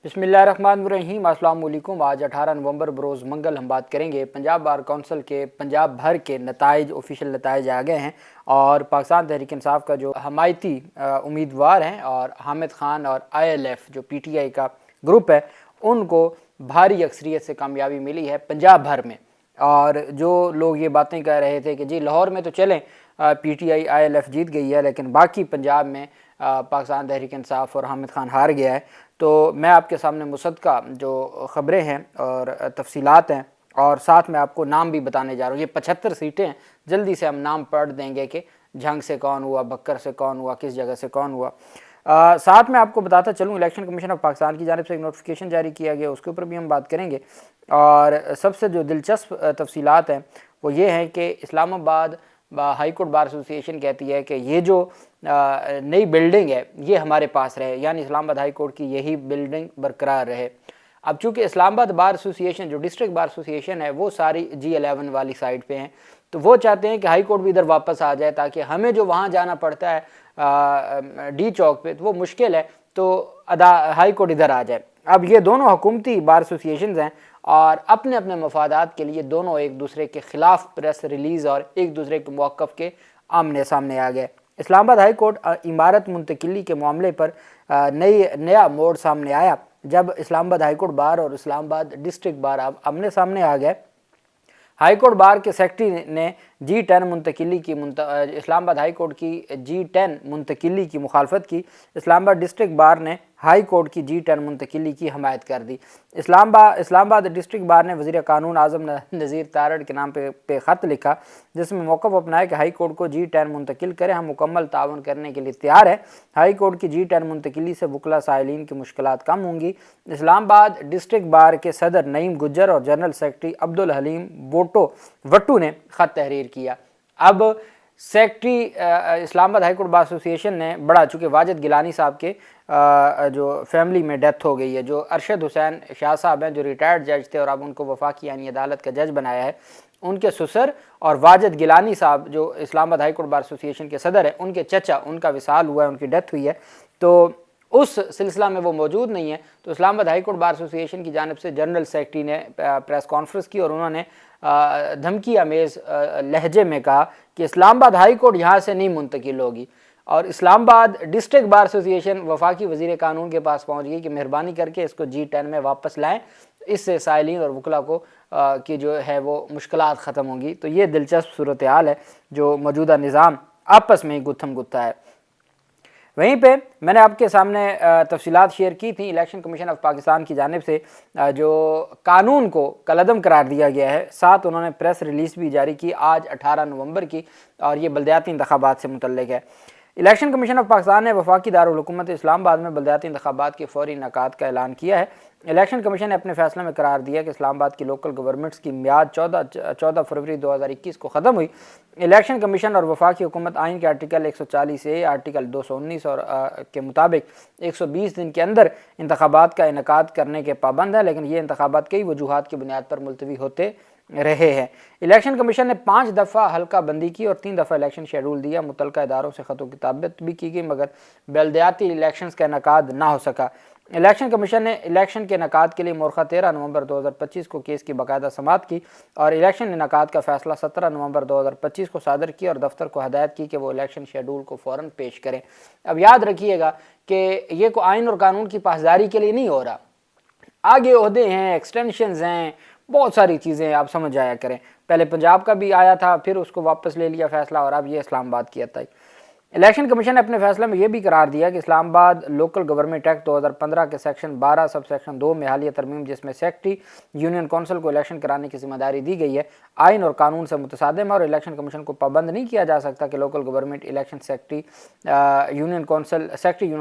بسم اللہ الرحمن الرحیم۔ السلام علیکم۔ آج 18 نومبر بروز منگل ہم بات کریں گے پنجاب بار کونسل کے پنجاب بھر کے نتائج، آفیشیل نتائج آ گئے ہیں اور پاکستان تحریک انصاف کا جو حمایتی امیدوار ہیں اور حامد خان اور ILF جو PTI کا گروپ ہے ان کو بھاری اکثریت سے کامیابی ملی ہے پنجاب بھر میں۔ اور جو لوگ یہ باتیں کہہ رہے تھے کہ جی لاہور میں تو چلیں PTI ILF جیت گئی ہے لیکن باقی پنجاب میں پاکستان تحریک انصاف اور حامد خان ہار گیا ہے، تو میں آپ کے سامنے مصدقہ جو خبریں ہیں اور تفصیلات ہیں اور ساتھ میں آپ کو نام بھی بتانے جا رہا ہوں۔ یہ 75 سیٹیں ہیں، جلدی سے ہم نام پڑھ دیں گے کہ جھنگ سے کون ہوا، بکر سے کون ہوا، کس جگہ سے کون ہوا۔ ساتھ میں آپ کو بتاتا چلوں الیکشن کمیشن آف پاکستان کی جانب سے ایک نوٹیفیکیشن جاری کیا گیا، اس کے اوپر بھی ہم بات کریں گے۔ اور سب سے جو دلچسپ تفصیلات ہیں وہ یہ ہیں کہ اسلام آباد ہائی کورٹ بار ایسوسی ایشن کہتی ہے کہ یہ جو نئی بلڈنگ ہے یہ ہمارے پاس رہے، یعنی اسلام آباد ہائی کورٹ کی یہی بلڈنگ برقرار رہے۔ اب چونکہ اسلام آباد بار ایسوسی ایشن جو ڈسٹرکٹ بار ایسوسی ایشن ہے وہ ساری G11 والی سائڈ پہ ہیں، تو وہ چاہتے ہیں کہ ہائی کورٹ بھی ادھر واپس آ جائے تاکہ ہمیں جو وہاں جانا پڑتا ہے ڈی چوک پہ تو وہ مشکل ہے، تو ہائی کورٹ ادھر آ جائے۔ اب یہ دونوں حکومتی بار ایسوسی ایشنز ہیں اور اپنے اپنے مفادات کے لیے دونوں ایک دوسرے کے خلاف پریس ریلیز اور ایک دوسرے کے موقف کے آمنے سامنے آ گئے۔ اسلام آباد ہائی کورٹ عمارت منتقلی کے معاملے پر نیا موڑ سامنے آیا جب اسلام آباد ہائی کورٹ بار اور اسلام آباد ڈسٹرکٹ بار آمنے سامنے آ گئے۔ ہائی کورٹ بار کے سیکرٹری نے G10 منتقلی کی اسلام آباد ہائی کورٹ کی G10 منتقلی کی مخالفت کی، اسلام آباد ڈسٹرکٹ بار نے ہائی کورٹ کی G10 منتقلی کی حمایت کر دی۔ اسلام آباد ڈسٹرکٹ بار نے وزیر قانون اعظم نذیر تارڑ کے نام پہ خط لکھا جس میں موقف اپنایا کہ ہائی کورٹ کو G10 منتقل کریں، ہم مکمل تعاون کرنے کے لیے تیار ہیں۔ ہائی کورٹ کی G10 منتقلی سے وکلا سائلین کی مشکلات کم ہوں گی۔ اسلام آباد ڈسٹرکٹ بار کے صدر نعیم گجر اور جنرل سیکرٹری عبدالحلیم وٹو نے خط تحریر کیا۔ اب سیکرٹری اسلام آباد ہائی کورٹ بار ایسوسی ایشن نے بڑا، چونکہ واجد گیلانی صاحب کے جو فیملی میں ڈیتھ ہو گئی ہے، جو ارشد حسین شاہ صاحب ہیں جو ریٹائرڈ جج تھے اور اب ان کو وفاقی یعنی عدالت کا جج بنایا ہے، ان کے سسر اور واجد گیلانی صاحب جو اسلام آباد ہائی کورٹ بار ایسوسی ایشن کے صدر ہیں، ان کے چچا، ان کا وصال ہوا ہے، ان کی ڈیتھ ہوئی ہے، تو اس سلسلہ میں وہ موجود نہیں ہے۔ تو اسلام آباد ہائی کورٹ بار ایسوسی ایشن کی جانب سے جنرل سیکرٹری نے پریس کانفرنس کی اور انہوں نے دھمکی آمیز لہجے میں کہا کہ اسلام آباد ہائی کورٹ یہاں سے نہیں منتقل ہوگی، اور اسلام آباد ڈسٹرکٹ بار ایسوسی ایشن وفاقی وزیر قانون کے پاس پہنچ گئی کہ مہربانی کر کے اس کو G10 میں واپس لائیں، اس سے سائلین اور وکلا کو کی جو ہے وہ مشکلات ختم ہوں گی۔ تو یہ دلچسپ صورتحال ہے جو موجودہ نظام آپس میں گتھم گتھا ہے۔ وہیں پہ میں نے آپ کے سامنے تفصیلات شیئر کی تھیں الیکشن کمیشن آف پاکستان کی جانب سے جو قانون کو کالعدم قرار دیا گیا ہے، ساتھ انہوں نے پریس ریلیز بھی جاری کی آج 18 نومبر کی، اور یہ بلدیاتی انتخابات سے متعلق ہے۔ الیکشن کمیشن آف پاکستان نے وفاقی دارالحکومت اسلام آباد میں بلدیاتی انتخابات کے فوری انعقاد کا اعلان کیا ہے۔ الیکشن کمیشن نے اپنے فیصلے میں قرار دیا کہ اسلام آباد کی لوکل گورنمنٹس کی میعاد 14 فروری 2021 کو ختم ہوئی۔ الیکشن کمیشن اور وفاقی حکومت آئین کے آرٹیکل 140A، آرٹیکل 219 اور کے مطابق 120 دن کے اندر انتخابات کا انعقاد کرنے کے پابند ہیں، لیکن یہ انتخابات کئی وجوہات کی بنیاد پر ملتوی ہوتے رہے ہیں۔ الیکشن کمیشن نے 5 دفعہ حلقہ بندی کی اور 3 دفعہ الیکشن شیڈول دیا، متعلقہ اداروں سے خط و کتابت بھی کی گئی مگر بلدیاتی الیکشنز کا انعقاد نہ ہو سکا۔ الیکشن کمیشن نے الیکشن کے انعقاد کے لیے مورخہ 13 نومبر 2025 کو کیس کی باقاعدہ سماعت کی اور الیکشن انعقاد کا فیصلہ 17 نومبر 2025 کو صادر کیا اور دفتر کو ہدایت کی کہ وہ الیکشن شیڈول کو فوراً پیش کریں۔ اب یاد رکھیے گا کہ یہ کوئی آئین اور قانون کی پاسداری کے لیے نہیں ہو رہا، آگے عہدے ہیں، ایکسٹینشنز ہیں، بہت ساری چیزیں ہیں، آپ سمجھ آیا کریں۔ پہلے پنجاب کا بھی آیا تھا، پھر اس کو واپس لے لیا فیصلہ، اور اب یہ اسلام آباد کی آتا ہے۔ الیکشن کمیشن نے اپنے فیصلے میں یہ بھی قرار دیا کہ اسلام آباد لوکل گورنمنٹ ایکٹ 2015 کے سیکشن 12 سب سیکشن 2 میں حالیہ ترمیم جس میں سیکرٹری یونین کونسل کو الیکشن کرانے کی ذمہ داری دی گئی ہے، آئین اور قانون سے متصادم ہے، اور الیکشن کمیشن کو پابند نہیں کیا جا سکتا کہ local government election secretary union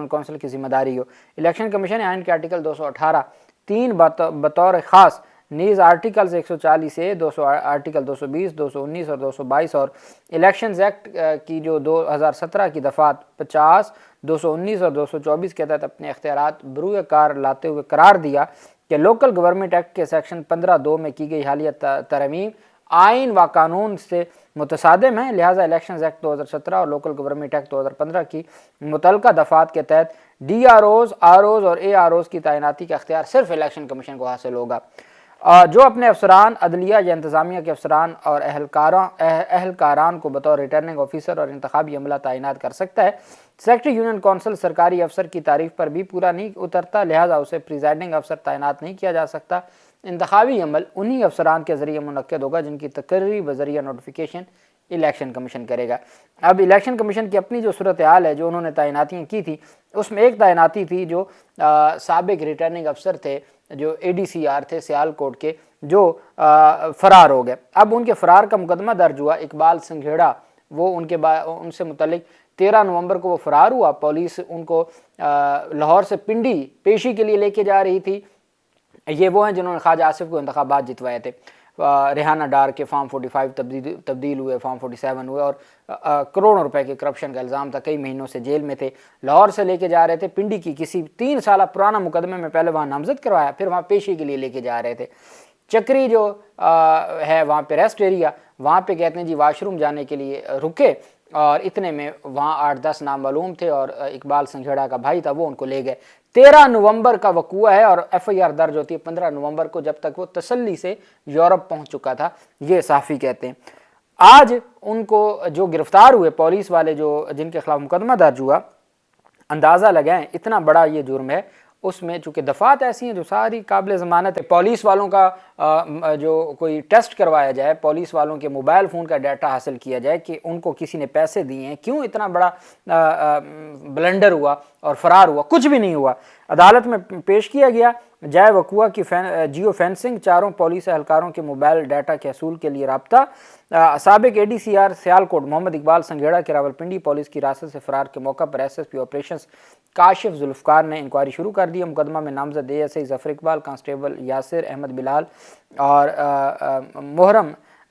council کی ذمہ داری ہو۔ الیکشن کمیشن نے آئین کے آرٹیکل 218 3 بطور خاص نیز آرٹیکلز 140A، آرٹیکل 220، 219 اور 222 اور الیکشنز ایکٹ کی جو 2017 کی دفعات 50، 219 اور 224 کے تحت اپنے اختیارات بروئے کار لاتے ہوئے قرار دیا کہ لوکل گورنمنٹ ایکٹ کے سیکشن 15(2) میں کی گئی حالیہ ترمیم آئین و قانون سے متصادم ہیں، لہٰذا الیکشنز ایکٹ 2017 اور لوکل گورنمنٹ ایکٹ 2015 کی متعلقہ دفعات کے تحت D R Os, R Os اور اے آر اوز کی تعیناتی کا اختیار صرف الیکشن کمیشن کو حاصل ہوگا، جو اپنے افسران، عدلیہ یا انتظامیہ کے افسران اور اہلکاران کو بطور ریٹرننگ آفیسر اور انتخابی عملہ تعینات کر سکتا ہے۔ سیکرٹری یونین کونسل سرکاری افسر کی تعریف پر بھی پورا نہیں اترتا، لہٰذا اسے پریزائڈنگ افسر تعینات نہیں کیا جا سکتا۔ انتخابی عمل انہی افسران کے ذریعے منعقد ہوگا جن کی تقرری بذریعہ نوٹیفیکیشن الیکشن کمیشن کرے گا۔ اب الیکشن کمیشن کی اپنی جو صورتحال ہے، جو انہوں نے تعیناتیاں کی تھی، اس میں ایک تعیناتی تھی جو سابق ریٹرننگ افسر تھے، جو اے ڈی سی آر تھے سیال کوٹ کے، جو فرار ہو گئے۔ اب ان کے فرار کا مقدمہ درج ہوا، اقبال سنگھیڑا، وہ ان سے متعلق 13 نومبر کو وہ فرار ہوا۔ پولیس ان کو لاہور سے پنڈی پیشی کے لیے لے کے جا رہی تھی۔ یہ وہ ہیں جنہوں نے خواجہ آصف کو انتخابات جتوائے تھے۔ ریحانہ ڈار کے فارم 45 تبدیل ہوئے، فارم 47 ہوئے، اور کروڑوں روپے کے کرپشن کا الزام تھا، کئی مہینوں سے جیل میں تھے۔ لاہور سے لے کے جا رہے تھے پنڈی کی کسی 3 سالہ پرانا مقدمے میں، پہلے وہاں نامزد کروایا، پھر وہاں پیشی کے لیے لے کے جا رہے تھے۔ چکری جو ہے وہاں پہ ریسٹ ایریا، وہاں پہ کہتے ہیں جی واش روم جانے کے لیے رکے، اور اتنے میں وہاں 8-10 نامعلوم تھے، اور اقبال سنگھیڑا کا بھائی تھا، وہ ان کو لے گئے۔ 13 نومبر کا وقوع ہے، اور ایف آئی آر درج ہوتی ہے 15 نومبر کو، جب تک وہ تسلی سے یورپ پہنچ چکا تھا، یہ صحافی کہتے ہیں۔ آج ان کو جو گرفتار ہوئے پولیس والے، جن کے خلاف مقدمہ درج ہوا، اندازہ لگائیں اتنا بڑا یہ جرم ہے، اس میں چونکہ دفعات ایسی ہیں جو ساری قابل ضمانت ہے۔ پولیس والوں کا جو کوئی ٹیسٹ کروایا جائے، پولیس والوں کے موبائل فون کا ڈیٹا حاصل کیا جائے کہ ان کو کسی نے پیسے دیے ہیں، کیوں اتنا بڑا بلنڈر ہوا اور فرار ہوا، کچھ بھی نہیں ہوا۔ عدالت میں پیش کیا گیا جائے وقوع کی جیو فینسنگ، 4 پولیس اہلکاروں کے موبائل ڈیٹا کے حصول کے لیے رابطہ۔ سابق A D C R Sialkot Muhammad Iqbal Sanghera کے راولپنڈی پولیس کی حراست سے فرار کے موقع پر S S P operations Kashif Zulfiqar نے انکوائری شروع کر دی ہے۔ مقدمہ میں نامزد A S I Zafar Iqbal, constable Yasir Ahmed Bilal اور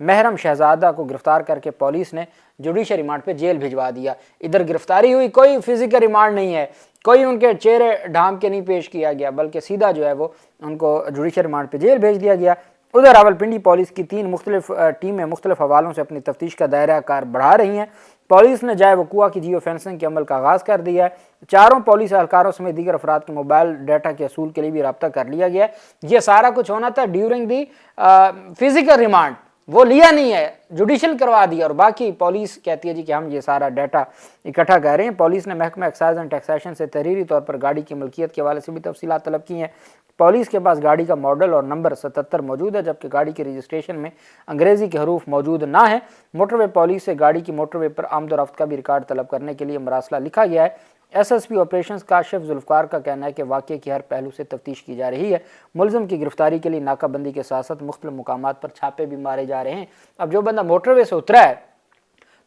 محرم شہزادہ کو گرفتار کر کے پولیس نے جوڈیشل ریمانڈ پہ جیل بھجوا دیا۔ ادھر گرفتاری ہوئی، کوئی فزیکل ریمانڈ نہیں ہے، کوئی ان کے چہرے ڈھانپ کے نہیں پیش کیا گیا، بلکہ سیدھا جو ہے وہ ان کو جوڈیشل ریمانڈ پہ جیل بھیج دیا گیا۔ ادھر راولپنڈی پولیس کی 3 مختلف ٹیمیں مختلف حوالوں سے اپنی تفتیش کا دائرہ کار بڑھا رہی ہیں۔ پولیس نے جائے وقوع کی جیو فینسنگ کے عمل کا آغاز کر دیا ہے۔ 4 پولیس اہلکاروں سمیت دیگر افراد کے موبائل ڈیٹا کے حصول کے لیے بھی رابطہ کر لیا گیا ہے۔ یہ سارا کچھ ہونا تھا ڈیورنگ دی فزیکل ریمانڈ، وہ لیا نہیں ہے، جوڈیشل کروا دیا، اور باقی پولیس کہتی ہے جی کہ ہم یہ سارا ڈیٹا اکٹھا کر رہے ہیں۔ پولیس نے محکمہ ایکسائز اینڈ ٹیکسیشن سے تحریری طور پر گاڑی کی ملکیت کے حوالے سے بھی تفصیلات طلب کی ہیں۔ پولیس کے پاس گاڑی کا ماڈل اور نمبر 77 موجود ہے، جبکہ گاڑی کے رجسٹریشن میں انگریزی کے حروف موجود نہ ہیں۔ موٹر وے پولیس سے گاڑی کی موٹر وے پر آمد و رفت کا بھی ریکارڈ طلب کرنے کے لیے مراسلہ لکھا گیا ہے۔ S S P operations Kashif Zulfiqar کا کہنا ہے کہ واقعے کی ہر پہلو سے تفتیش کی جا رہی ہے۔ ملزم کی گرفتاری کے لیے ناکہ بندی کے ساتھ ساتھ مختلف مقامات پر چھاپے بھی مارے جا رہے ہیں۔ اب جو بندہ موٹر وے سے اترا ہے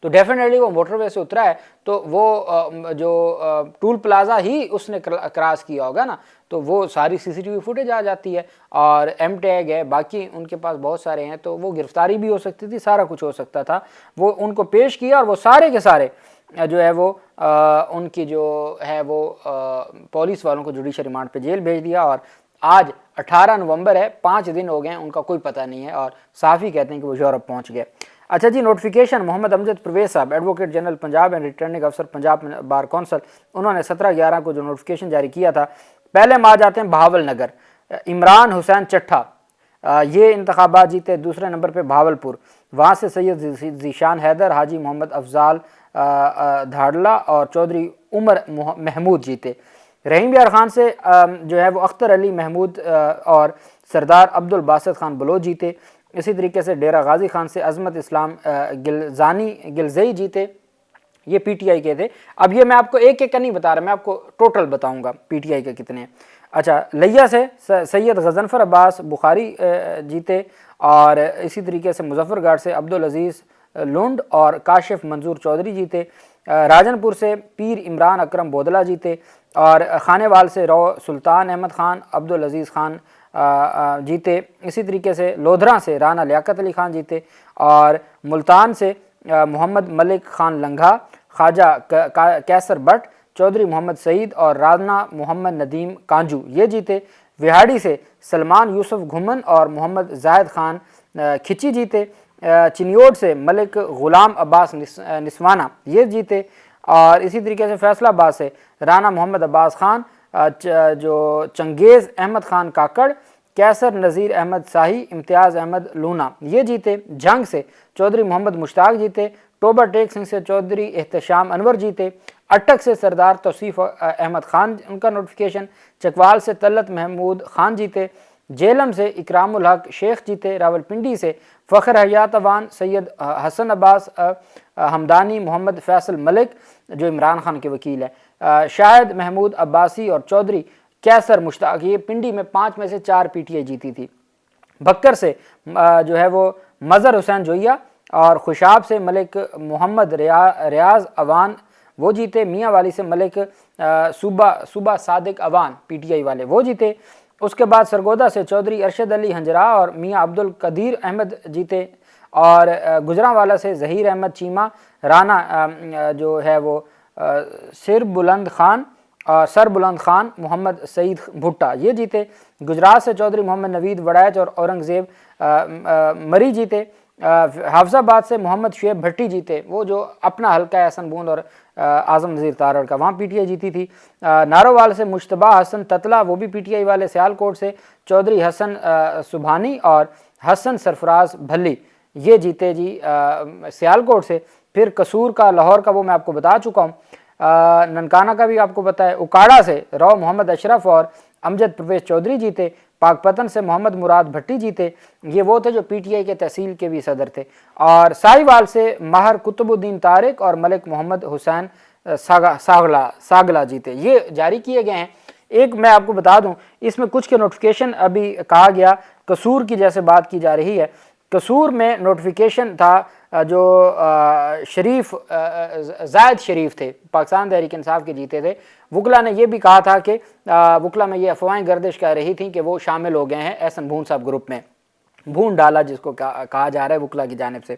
تو ڈیفینیٹلی وہ موٹر وے سے اترا ہے تو وہ جو ٹول پلازا ہی اس نے کراس کیا ہوگا نا، تو وہ ساری سی سی ٹی وی فوٹیج آ جاتی ہے، اور ایم ٹیگ ہے، باقی ان کے پاس بہت سارے ہیں، تو وہ گرفتاری بھی ہو سکتی تھی، سارا کچھ ہو سکتا تھا۔ وہ ان کو پیش کیا، اور وہ سارے کے سارے جو ہے وہ ان کی جو ہے وہ پولیس والوں کو جوڈیشل ریمانڈ پہ جیل بھیج دیا، اور آج 18 نومبر ہے، 5 دن ہو گئے ہیں، ان کا کوئی پتہ نہیں ہے، اور صحافی کہتے ہیں کہ وہ یورپ پہنچ گئے۔ اچھا جی، نوٹیفیکیشن محمد امجد پرویز صاحب، advocate general Punjab and returning افسر پنجاب بار کونسل، انہوں نے 17/11 کو جو نوٹیفیکیشن جاری کیا تھا۔ پہلے ہم آ جاتے ہیں بہاول نگر، عمران حسین چٹھا یہ انتخابات جیتے۔ دوسرے نمبر پہ بہاولپور، وہاں سے سید ذیشان حیدر، حاجی محمد افضال دھاڑلہ اور چودھری عمر محمود جیتے۔ رحیم یار خان سے جو ہے وہ اختر علی محمود اور سردار عبد الباسط خان بلوچ جیتے۔ اسی طریقے سے ڈیرہ غازی خان سے عظمت اسلام گلزئی جیتے، یہ پی ٹی آئی کے تھے۔ اب یہ میں آپ کو ایک ایک کا نہیں بتا رہا، میں آپ کو ٹوٹل بتاؤں گا پی ٹی آئی کے کتنے ہیں۔ اچھا، لیا سے سید غضنفر عباس بخاری جیتے، اور اسی طریقے سے مظفر گڑھ سے عبدالعزیز لونڈ اور کاشف منظور چودھری جیتے۔ راجن پور سے پیر عمران اکرم بودلہ جیتے، اور خانے وال سے رو سلطان احمد خان عبدالعزیز خان جیتے۔ اسی طریقے سے لودھراں سے رانا لیاقت علی خان جیتے، اور ملتان سے محمد ملک خان لنگھا، خواجہ کیسر بٹ، چودھری محمد سعید اور رانا محمد ندیم کانجو یہ جیتے۔ وہاڑی سے سلمان یوسف گھمن اور محمد زاہد خان کھچی جیتے۔ چنیوٹ سے ملک غلام عباس نسوانا یہ جیتے، اور اسی طریقے سے فیصل آباد سے رانا محمد عباس خان، جو چنگیز احمد خان کاکڑ، کیسر نذیر احمد شاہی، امتیاز احمد لونا یہ جیتے، جھنگ سے چودھری محمد مشتاق جیتے، ٹوبر ٹیک سنگھ سے چودھری احتشام انور جیتے، اٹک سے سردار توصیف احمد خان ان کا نوٹیفیکیشن، چکوال سے طلعت محمود خان جیتے، جیلم سے اکرام الحق شیخ جیتے، راولپنڈی سے فخر حیات اوان، سید حسن عباس ہمدانی، محمد فیصل ملک جو عمران خان کے وکیل ہے، شاہد محمود عباسی اور چودھری کیسر مشتاق، یہ پنڈی میں 5 میں سے 4 پی ٹی آئی جیتی تھی۔ بکر سے جو ہے وہ مظہر حسین جوئیہ، اور خوشاب سے ملک محمد ریاض اوان وہ جیتے، میاں والی سے ملک صوبہ صادق اوان پی ٹی آئی والے وہ جیتے۔ اس کے بعد سرگودا سے چودھری ارشد علی ہنجرا اور میاں عبد القدیر احمد جیتے، اور گجرانوالا سے ظہیر احمد چیمہ، رانا جو ہے وہ سر بلند خان محمد سعید بھٹا یہ جیتے، گجرات سے چودھری محمد نوید وڑائچ اور اورنگزیب مری جیتے، حافظ آباد سے محمد شعیب بھٹی جیتے، وہ جو اپنا حلقہ ہے حسن بوند اور اعظم نذیر تارڑ کا، وہاں پی ٹی آئی جیتی تھی۔ نارووال سے مشتبہ حسن تتلا وہ بھی پی ٹی آئی والے، سیالکوٹ سے چودھری حسن سبحانی اور حسن سرفراز بھلی یہ جیتے جی سیالکوٹ سے۔ پھر قصور کا لاہور کا وہ میں آپ کو بتا چکا ہوں، ننکانہ کا بھی آپ کو پتہ ہے، اکاڑا سے رو محمد اشرف اور امجد پرویز چودھری جیتے، پاک پتن سے محمد مراد بھٹی جیتے، یہ وہ تھے جو پی ٹی آئی کے تحصیل کے بھی صدر تھے، اور ساہیوال سے ماہر قطب الدین طارق اور ملک محمد حسین ساگلا جیتے، یہ جاری کیے گئے ہیں۔ ایک میں آپ کو بتا دوں، اس میں کچھ کے نوٹیفیکیشن ابھی کہا گیا، قصور کی جیسے بات کی جا رہی ہے، قصور میں نوٹیفیکیشن تھا جو شریف زائد شریف تھے، پاکستان تحریک انصاف کے جیتے تھے، وکلا نے یہ بھی کہا تھا کہ وکلا میں یہ افواہیں گردش کر رہی تھیں کہ وہ شامل ہو گئے ہیں احسن بھون صاحب گروپ میں، بھون ڈالا جس کو کہا جا رہا ہے وکلا کی جانب سے،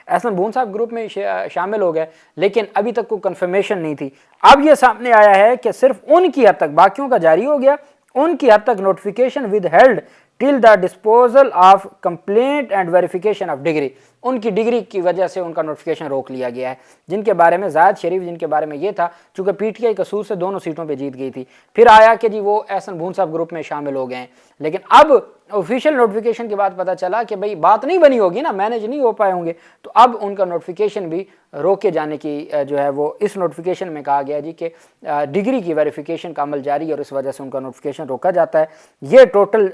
احسن بھون صاحب گروپ میں شامل ہو گئے، لیکن ابھی تک کوئی کنفرمیشن نہیں تھی۔ اب یہ سامنے آیا ہے کہ صرف ان کی حد تک، باقیوں کا جاری ہو گیا، ان کی حد تک notification withheld till the disposal of complaint and verification of degree, ان کی ڈگری کی وجہ سے ان کا نوٹیفیکیشن روک لیا گیا ہے، جن کے بارے میں زاہد شریف، جن کے بارے میں یہ تھا چونکہ پی ٹی آئی قصور سے دونوں سیٹوں پہ جیت گئی تھی، پھر آیا کہ جی وہ احسن بھون صاحب گروپ میں شامل ہو گئے ہیں، لیکن اب آفیشیل نوٹیفیکیشن کے بعد پتہ چلا کہ بھئی بات نہیں بنی ہوگی نا، مینیج نہیں ہو پائے ہوں گے، تو اب ان کا نوٹیفیکیشن بھی روکے جانے کی جو ہے وہ اس نوٹیفیکیشن میں کہا گیا جی کہ ڈگری کی ویریفیکیشن کا عمل جاری ہے اور اس وجہ سے ان کا نوٹیفیکیشن روکا جاتا ہے۔ یہ ٹوٹل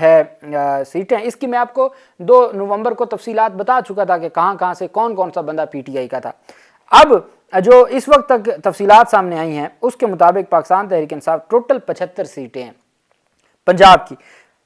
ہے سیٹیں، اس کی میں آپ کو 2 نومبر کو تفصیلات بتا چکا تھا کہ کہاں سے کون سا بندہ پی ٹی آئی کا تھا۔ اب جو اس وقت تک تفصیلات سامنے آئی ہیں اس کے مطابق پاکستان تحریک انصاف ٹوٹل 75 سیٹیں ہیں پنجاب کی،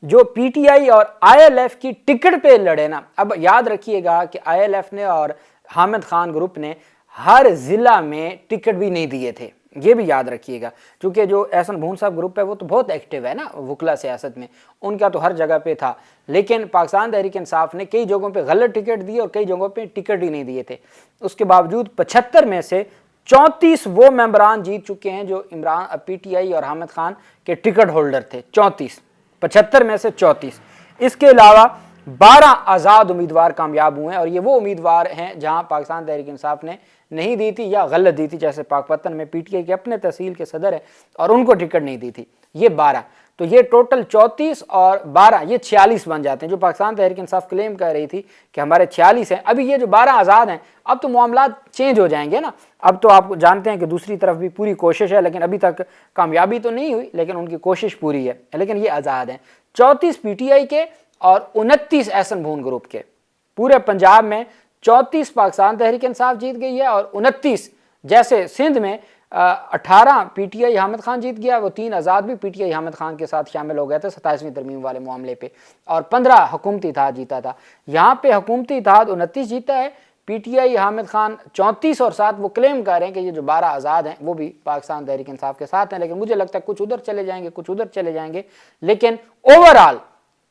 جو پی ٹی آئی اور آئی ایل ایف کی ٹکٹ پہ لڑے نا۔ اب یاد رکھیے گا کہ آئی ایل ایف نے اور حامد خان گروپ نے ہر ضلع میں ٹکٹ بھی نہیں دیے تھے، یہ بھی یاد رکھیے گا، چونکہ جو احسن بھون صاحب گروپ ہے وہ تو بہت ایکٹیو ہے نا وکلا سیاست میں، ان کا تو ہر جگہ پہ تھا، لیکن پاکستان تحریک انصاف نے کئی جگہوں پہ غلط ٹکٹ دیے اور کئی جگہوں پہ ٹکٹ ہی نہیں دیے تھے۔ اس کے باوجود 75 میں سے 34 وہ ممبران جیت چکے ہیں جو پی ٹی آئی اور حامد خان کے ٹکٹ ہولڈر تھے، 75 میں سے 34۔ اس کے علاوہ 12 آزاد امیدوار کامیاب ہوئے ہیں، اور یہ وہ امیدوار ہیں جہاں پاکستان تحریک انصاف نے نہیں دی تھی یا غلط دی تھی، جیسے پاک پتن میں پی ٹی آئی کے اپنے تحصیل کے صدر ہیں اور ان کو ٹکٹ نہیں دی تھی، یہ 12، تو یہ ٹوٹل 34 اور 12 یہ 46 بن جاتے ہیں۔ جو پاکستان تحریک انصاف کلیم کر رہی تھی کہ ہمارے 46 ہیں، ابھی یہ جو 12 آزاد ہیں اب تو معاملات چینج ہو جائیں گے نا، اب تو آپ جانتے ہیں کہ دوسری طرف بھی پوری کوشش ہے، لیکن ابھی تک کامیابی تو نہیں ہوئی، لیکن ان کی کوشش پوری ہے، لیکن یہ آزاد ہیں، 34 پی ٹی آئی کے اور 29 احسن بھون گروپ کے۔ پورے پنجاب میں 34 پاکستان تحریک انصاف جیت گئی ہے اور 29 جیسے سندھ میں 18 P T I Hamid Khan جیت گیا، وہ 3 آزاد بھی P T I Hamid Khan کے ساتھ شامل ہو گئے تھے 27ویں ترمیم والے معاملے پہ، اور 15 حکومتی اتحاد جیتا تھا۔ یہاں پہ حکومتی اتحاد 29 جیتا ہے، P T I Hamid Khan 34 اور ساتھ وہ کلیم کر رہے ہیں کہ یہ جو 12 آزاد ہیں وہ بھی پاکستان تحریک انصاف کے ساتھ ہیں، لیکن مجھے لگتا ہے کچھ ادھر چلے جائیں گے کچھ ادھر چلے جائیں گے، لیکن اوورآل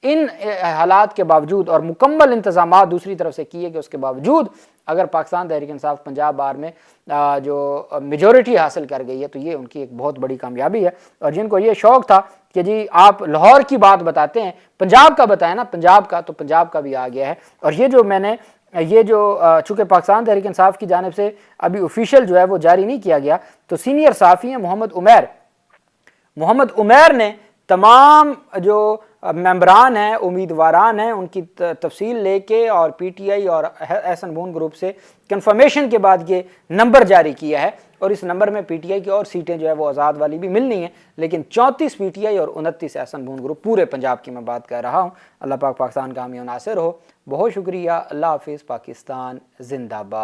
ان حالات کے باوجود اور مکمل انتظامات دوسری طرف سے کیے گئے اس کے باوجود اگر پاکستان تحریک انصاف پنجاب بار میں جو میجورٹی حاصل کر گئی ہے تو یہ ان کی ایک بہت بڑی کامیابی ہے۔ اور جن کو یہ شوق تھا کہ جی آپ لاہور کی بات بتاتے ہیں، پنجاب کا بتائیں نا، پنجاب کا تو پنجاب کا بھی آ گیا ہے۔ اور یہ جو میں نے یہ جو چونکہ پاکستان تحریک انصاف کی جانب سے ابھی آفیشیل جو ہے وہ جاری نہیں کیا گیا، تو سینئر صحافی ہیں محمد عمیر نے تمام جو ممبران ہیں، امیدواران ہیں، ان کی تفصیل لے کے اور پی ٹی آئی اور احسن بون گروپ سے کنفرمیشن کے بعد یہ نمبر جاری کیا ہے، اور اس نمبر میں پی ٹی آئی کی اور سیٹیں جو ہے وہ آزاد والی بھی ملنی ہیں، لیکن 34 پی ٹی آئی اور 29 احسن بون گروپ، پورے پنجاب کی میں بات کر رہا ہوں۔ اللہ پاک پاکستان کا حامی و ناصر ہو۔ بہت شکریہ، اللہ حافظ، پاکستان زندہ باد۔